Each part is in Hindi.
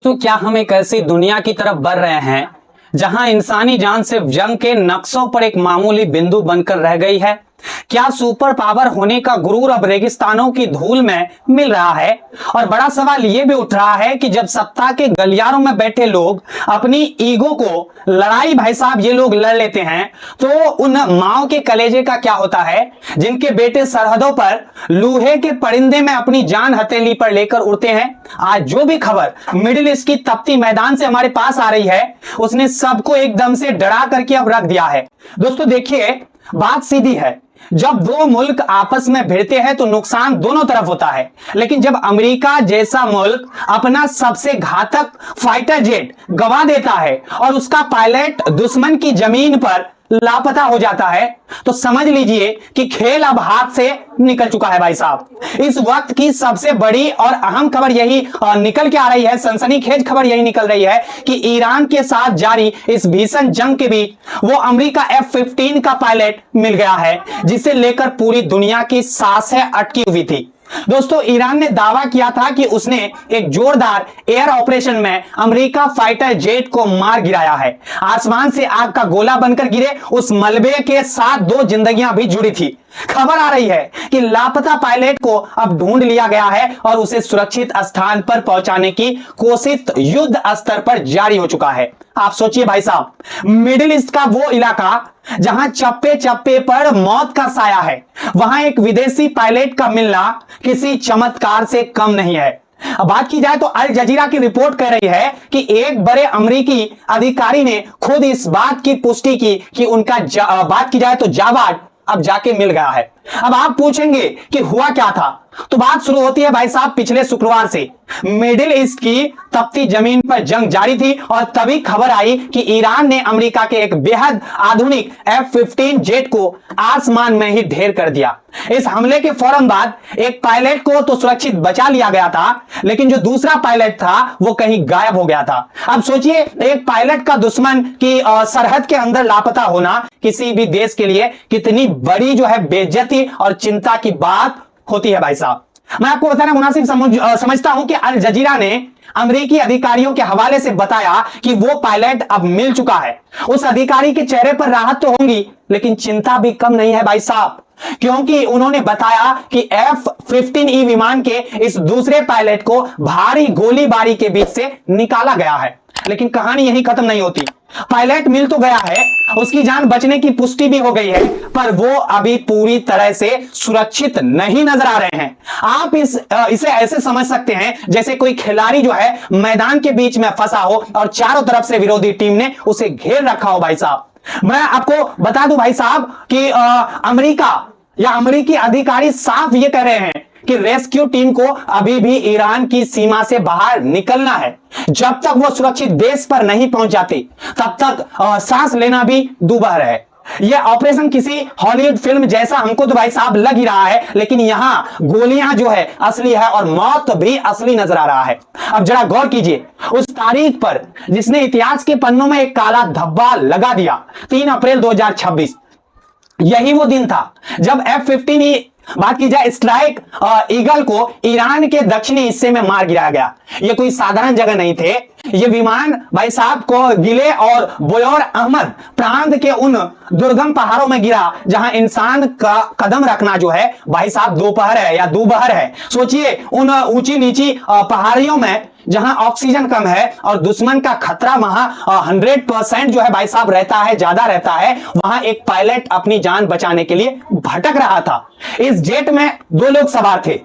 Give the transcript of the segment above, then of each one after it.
तो क्या हम एक ऐसी दुनिया की तरफ बढ़ रहे हैं जहां इंसानी जान सिर्फ जंग के नक्शों पर एक मामूली बिंदु बनकर रह गई है? क्या सुपर पावर होने का गुरूर अब रेगिस्तानों की धूल में मिल रहा है? और बड़ा सवाल यह भी उठ रहा है कि जब सत्ता के गलियारों में बैठे लोग अपनी ईगो को लड़ाई भाई साहब ये लोग लड़ लेते हैं, तो उन माओ के कलेजे का क्या होता है जिनके बेटे सरहदों पर लोहे के परिंदे में अपनी जान हथेली पर लेकर उड़ते हैं? आज जो भी खबर मिडिल ईस्ट की तपती मैदान से हमारे पास आ रही है, उसने सबको एकदम से डरा करके अब रख दिया है। दोस्तों देखिए, बात सीधी है, जब दो मुल्क आपस में भिड़ते हैं तो नुकसान दोनों तरफ होता है। लेकिन जब अमेरिका जैसा मुल्क अपना सबसे घातक फाइटर जेट गंवा देता है और उसका पायलट दुश्मन की जमीन पर लापता हो जाता है, तो समझ लीजिए कि खेल अब हाथ से निकल चुका है भाई साहब। इस वक्त की सबसे बड़ी और अहम खबर यही निकल के आ रही है, सनसनीखेज खबर यही निकल रही है कि ईरान के साथ जारी इस भीषण जंग के बीच वो अमेरिका F-15 का पायलट मिल गया है, जिसे लेकर पूरी दुनिया की सांसें अटकी हुई थी। दोस्तों, ईरान ने दावा किया था कि उसने एक जोरदार एयर ऑपरेशन में अमेरिका फाइटर जेट को मार गिराया है। आसमान से आग का गोला बनकर गिरे उस मलबे के साथ दो जिंदगियां भी जुड़ी थी। खबर आ रही है कि लापता पायलट को अब ढूंढ लिया गया है और उसे सुरक्षित स्थान पर पहुंचाने की कोशिश युद्ध स्तर पर जारी हो चुका है। आप सोचिए भाई साहब, मिडिल ईस्ट का वो इलाका जहां चप्पे चप्पे पर मौत का साया है, वहां एक विदेशी पायलट का मिलना किसी चमत्कार से कम नहीं है। अब बात की जाए तो अल जजीरा की रिपोर्ट कह रही है कि एक बड़े अमेरिकी अधिकारी ने खुद इस बात की पुष्टि की कि उनका बात की जाए तो जावाद अब जाके मिल गया है। अब आप पूछेंगे कि हुआ क्या था, तो बात शुरू होती है भाई साहब पिछले शुक्रवार से। मिडिल ईस्ट की तपती जमीन पर जंग जारी थी और तभी खबर आई कि ईरान ने अमेरिका के एक बेहद आधुनिक F-15 जेट को आसमान में ही ढेर कर दिया। इस हमले के फौरन बाद एक पायलट को तो सुरक्षित बचा लिया गया था, लेकिन जो दूसरा पायलट था वो कहीं गायब हो गया था। अब सोचिए, एक पायलट का दुश्मन की सरहद के अंदर लापता होना किसी भी देश के लिए कितनी बड़ी जो है बेइज्जती और चिंता की बात होती है भाई साहब। मैं आपको बताना मुनासिब समझता हूं कि अल जजीरा ने अमेरिकी अधिकारियों के हवाले से बताया कि वो पायलट अब मिल चुका है। उस अधिकारी के चेहरे पर राहत तो होंगी, लेकिन चिंता भी कम नहीं है भाई साहब, क्योंकि उन्होंने बताया कि F-15E विमान के इस दूसरे पायलट को भारी गोलीबारी के बीच से निकाला गया है। लेकिन कहानी यही खत्म नहीं होती। पायलट मिल तो गया है, उसकी जान बचने की पुष्टि भी हो गई है, पर वो अभी पूरी तरह से सुरक्षित नहीं नजर आ रहे हैं। आप इसे ऐसे समझ सकते हैं जैसे कोई खिलाड़ी जो है मैदान के बीच में फंसा हो और चारों तरफ से विरोधी टीम ने उसे घेर रखा हो भाई साहब। मैं आपको बता दूं भाई साहब कि अमेरिका या अमेरिकी अधिकारी साफ ये कह रहे हैं कि रेस्क्यू टीम को अभी भी ईरान की सीमा से बाहर निकलना है। जब तक वो सुरक्षित बेस पर नहीं पहुंच जाती, तब तक सांस लेना भी दूभर है। यह ऑपरेशन किसी हॉलीवुड फिल्म जैसा हमको तो भाई साहब लग ही रहा है, लेकिन यहां गोलियां जो है असली है और मौत भी असली नजर आ रहा है। अब जरा गौर कीजिए उस तारीख पर जिसने इतिहास के पन्नों में एक काला धब्बा लगा दिया, 3 अप्रैल 2026। यही वो दिन था जब F-15E बात की जाए स्ट्राइक ईगल को ईरान के दक्षिणी हिस्से में मार गिराया गया। ये कोई साधारण जगह नहीं थे। ये विमान भाई साहब को गिले और बोयोर अहमद प्रांत के उन दुर्गम पहाड़ों में गिरा जहां इंसान का कदम रखना जो है भाई साहब दोपहर है या दोपहर है। सोचिए, उन ऊंची नीची पहाड़ियों में जहां ऑक्सीजन कम है और दुश्मन का खतरा वहां 100% जो है भाई साहब रहता है, ज्यादा रहता है, वहां एक पायलट अपनी जान बचाने के लिए भटक रहा था। इस जेट में 2 लोग सवार थे।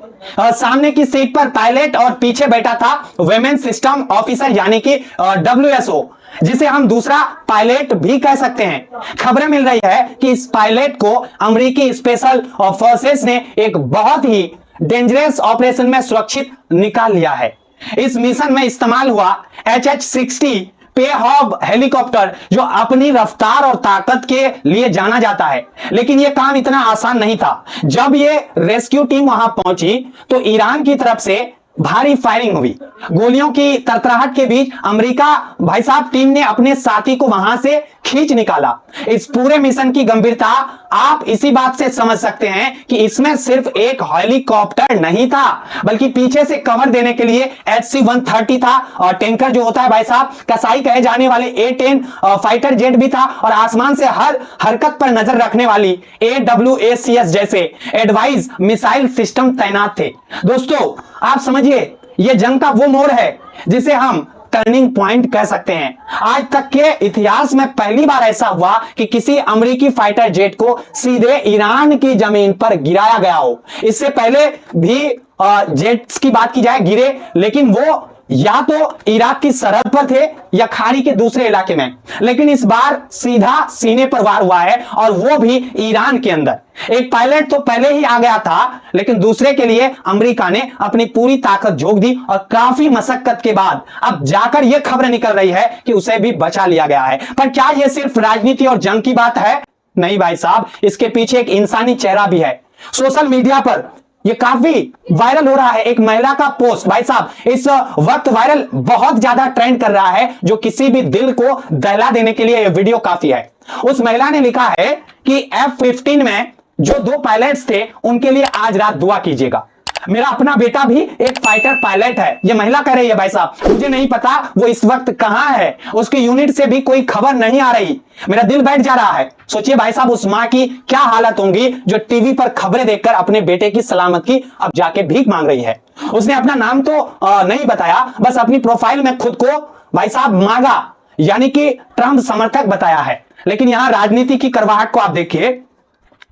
सामने की सीट पर पायलट और पीछे बैठा था वुमेन सिस्टम ऑफिसर यानी कि WSO, जिसे हम दूसरा पायलट भी कह सकते हैं। खबरें मिल रही है कि इस पायलट को अमेरिकी स्पेशल फोर्सेस ने एक बहुत ही डेंजरस ऑपरेशन में सुरक्षित निकाल लिया है। इस मिशन में इस्तेमाल हुआ HH-60 पेहॉग हेलीकॉप्टर, जो अपनी रफ्तार और ताकत के लिए जाना जाता है। लेकिन यह काम इतना आसान नहीं था। जब यह रेस्क्यू टीम वहां पहुंची तो ईरान की तरफ से भारी फायरिंग हुई। गोलियों की तरतराहट के बीच अमेरिका भाई साहब टीम ने अपने साथी को वहां से खींच निकाला। इस पूरे मिशन की गंभीरता आप इसी बात से समझ सकते हैं कि इसमें सिर्फ एक हेलीकॉप्टर नहीं था, बल्कि पीछे से कवर देने के लिए HC-130 था, और टैंकर जो होता है भाई साहब, कसाई कहे जाने वाले A-10 फाइटर जेट भी था, और आसमान से हर हरकत पर नजर रखने वाली AWACS जैसे एडवाइस मिसाइल सिस्टम तैनात थे। दोस्तों आप समझिए, यह जंग का वो मोड़ है जिसे हम टर्निंग पॉइंट कह सकते हैं। आज तक के इतिहास में पहली बार ऐसा हुआ कि किसी अमेरिकी फाइटर जेट को सीधे ईरान की जमीन पर गिराया गया हो। इससे पहले भी जेट्स की बात की जाए गिरे, लेकिन वो या तो इराक की सरहद पर थे या खाड़ी के दूसरे इलाके में, लेकिन इस बार सीधा सीने पर वार हुआ है, और वो भी ईरान के अंदर। एक पायलट तो पहले ही आ गया था, लेकिन दूसरे के लिए अमेरिका ने अपनी पूरी ताकत झोंक दी, और काफी मशक्कत के बाद अब जाकर यह खबर निकल रही है कि उसे भी बचा लिया गया है। पर क्या यह सिर्फ राजनीति और जंग की बात है? नहीं भाई साहब, इसके पीछे एक इंसानी चेहरा भी है। सोशल मीडिया पर ये काफी वायरल हो रहा है एक महिला का पोस्ट। भाई साहब, इस वक्त वायरल बहुत ज्यादा ट्रेंड कर रहा है, जो किसी भी दिल को दहला देने के लिए ये वीडियो काफी है। उस महिला ने लिखा है कि F-15 में जो 2 पायलट्स थे उनके लिए आज रात दुआ कीजिएगा। मेरा अपना बेटा भी एक फाइटर पायलट है, ये महिला कह रही है। भाई साहब, मुझे नहीं पता वो इस वक्त कहां है, उसकी यूनिट से भी कोई खबर नहीं आ रही, मेरा दिल बैठ जा रहा है। सोचिए भाई साहब, उस मां की क्या हालत होंगी जो टीवी पर खबरें देखकर अपने बेटे की सलामत की अब जाके भीख मांग रही है। उसने अपना नाम तो नहीं बताया, बस अपनी प्रोफाइल में खुद को भाई साहब मांगा, यानी कि ट्रंप समर्थक बताया है। लेकिन यहां राजनीति की करवाहट को आप देखिए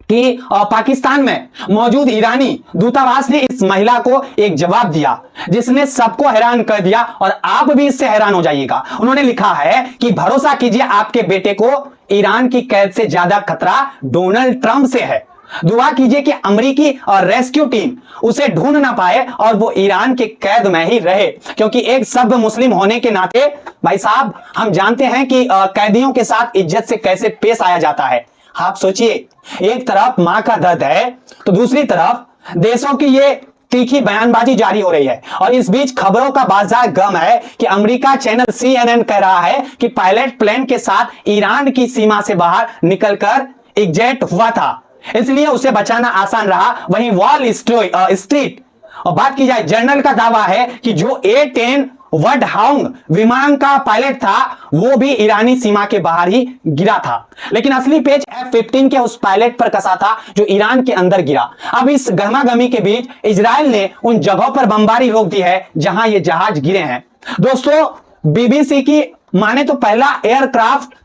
कि पाकिस्तान में मौजूद ईरानी दूतावास ने इस महिला को एक जवाब दिया जिसने सबको हैरान कर दिया, और आप भी इससे हैरान हो जाइएगा। उन्होंने लिखा है कि भरोसा कीजिए, आपके बेटे को ईरान की कैद से ज्यादा खतरा डोनाल्ड ट्रंप से है। दुआ कीजिए कि अमेरिकी और रेस्क्यू टीम उसे ढूंढ ना पाए और वो ईरान के कैद में ही रहे, क्योंकि एक सभ्य मुस्लिम होने के नाते भाई साहब हम जानते हैं कि कैदियों के साथ इज्जत से कैसे पेश आया जाता है। आप सोचिए, एक तरफ मां का दर्द है तो दूसरी तरफ देशों की ये तीखी बयानबाजी जारी हो रही है, और इस बीच खबरों का बाजार गर्म है कि अमेरिका चैनल CNN कह रहा है कि पायलट प्लेन के साथ ईरान की सीमा से बाहर निकलकर एग्जेक्ट हुआ था, इसलिए उसे बचाना आसान रहा। वहीं वॉल स्ट्रीट और बात की जाए, जर्नल का दावा है कि जो A-10 वडहाउंग विमान का पायलट था वो भी ईरानी सीमा के बाहर ही गिरा था, लेकिन असली पेच F-15 के उस पायलट पर कसा था जो ईरान के अंदर गिरा। अब इस गहमागहमी के बीच इजराइल ने उन जगहों पर बमबारी रोक दी है जहां ये जहाज गिरे हैं। दोस्तों, BBC की माने तो पहला एयरक्राफ्ट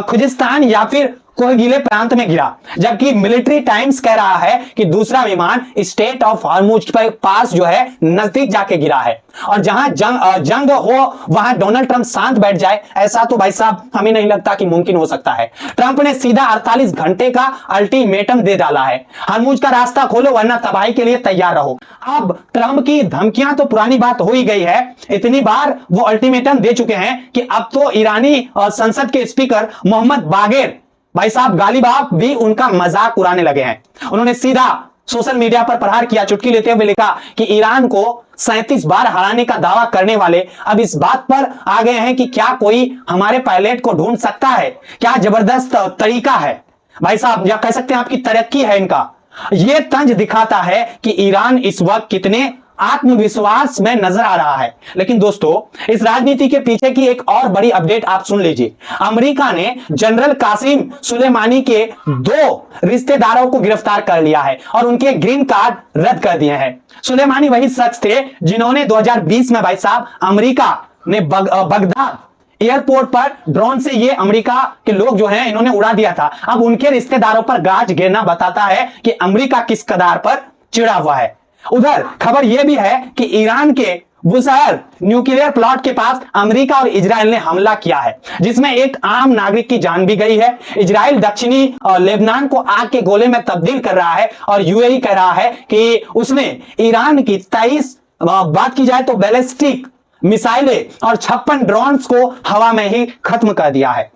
खुजिस्तान या फिर कोहगीले प्रांत में गिरा, जबकि मिलिट्री टाइम्स कह रहा है कि दूसरा विमान स्टेट ऑफ हॉर्मुज पर पास जो है नजदीक जाके गिरा है। और जहां जंग हो वहां डोनाल्ड ट्रंप शांत बैठ जाए, ऐसा तो भाई साहब हमें नहीं लगता कि मुमकिन हो सकता है। ट्रंप ने सीधा 48 घंटे का अल्टीमेटम दे डाला है, हॉर्मुज का रास्ता खोलो वरना तबाही के लिए तैयार रहो। अब ट्रंप की धमकियां तो पुरानी बात हो ही गई है, इतनी बार वो अल्टीमेटम दे चुके हैं कि अब तो ईरानी संसद के स्पीकर मोहम्मद बागेर भाई साहब गालिबाफ भी उनका मजाक उड़ाने लगे हैं। उन्होंने सीधा सोशल मीडिया पर प्रहार किया, चुटकी लेते हुए लिखा कि ईरान को 37 बार हराने का दावा करने वाले अब इस बात पर आ गए हैं कि क्या कोई हमारे पायलट को ढूंढ सकता है। क्या जबरदस्त तरीका है भाई साहब, या कह सकते हैं आपकी तरक्की है इनका। यह तंज दिखाता है कि ईरान इस वक्त कितने आत्मविश्वास में नजर आ रहा है। लेकिन दोस्तों, इस राजनीति के पीछे की एक और बड़ी अपडेट आप सुन लीजिए। अमेरिका ने जनरल कासिम सुलेमानी के 2 रिश्तेदारों को गिरफ्तार कर लिया है और उनके ग्रीन कार्ड रद्द कर दिए हैं। सुलेमानी वही शख्स थे जिन्होंने 2020 में भाई साहब अमेरिका ने बगदाद एयरपोर्ट पर ड्रोन से ये अमेरिका के लोग जो हैं इन्होंने उड़ा दिया था। अब उनके रिश्तेदारों पर गाज गिरना बताता है कि अमेरिका किस कदार पर चिढ़ा हुआ है। उधर खबर यह भी है कि ईरान के बुशहर न्यूक्लियर प्लॉट के पास अमेरिका और इजराइल ने हमला किया है, जिसमें एक आम नागरिक की जान भी गई है। इजराइल दक्षिणी लेबनान को आग के गोले में तब्दील कर रहा है और यूएई कह रहा है कि उसने ईरान की 23 बात की जाए तो बैलिस्टिक मिसाइलें और 56 ड्रोन्स को हवा में ही खत्म कर दिया है।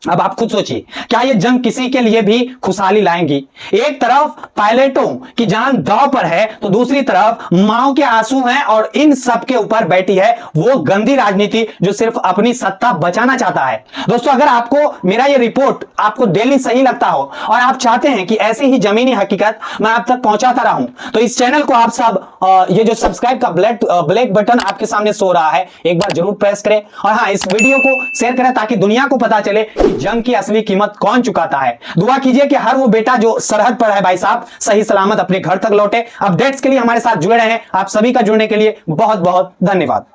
अब आप खुद सोचिए, क्या ये जंग किसी के लिए भी खुशहाली लाएंगी? एक तरफ पायलटों की जान दांव पर है, तो दूसरी तरफ माओ के आंसू हैं, और इन सब के ऊपर बैठी है वो गंदी राजनीति जो सिर्फ अपनी सत्ता बचाना चाहता है। दोस्तों, अगर आपको मेरा ये रिपोर्ट आपको डेली सही लगता हो और आप चाहते हैं कि ऐसी ही जमीनी हकीकत मैं आप तक पहुंचाता रहूं, तो इस चैनल को आप सब ये जो सब्सक्राइब का ब्लैक बटन आपके सामने सो रहा है, एक बार जरूर प्रेस करें। और हाँ, इस वीडियो को शेयर करें ताकि दुनिया को पता चले जंग की असली कीमत कौन चुकाता है। दुआ कीजिए कि हर वो बेटा जो सरहद पर है भाई साहब सही सलामत अपने घर तक लौटे। अपडेट्स के लिए हमारे साथ जुड़े रहें। आप सभी का जुड़ने के लिए बहुत बहुत धन्यवाद।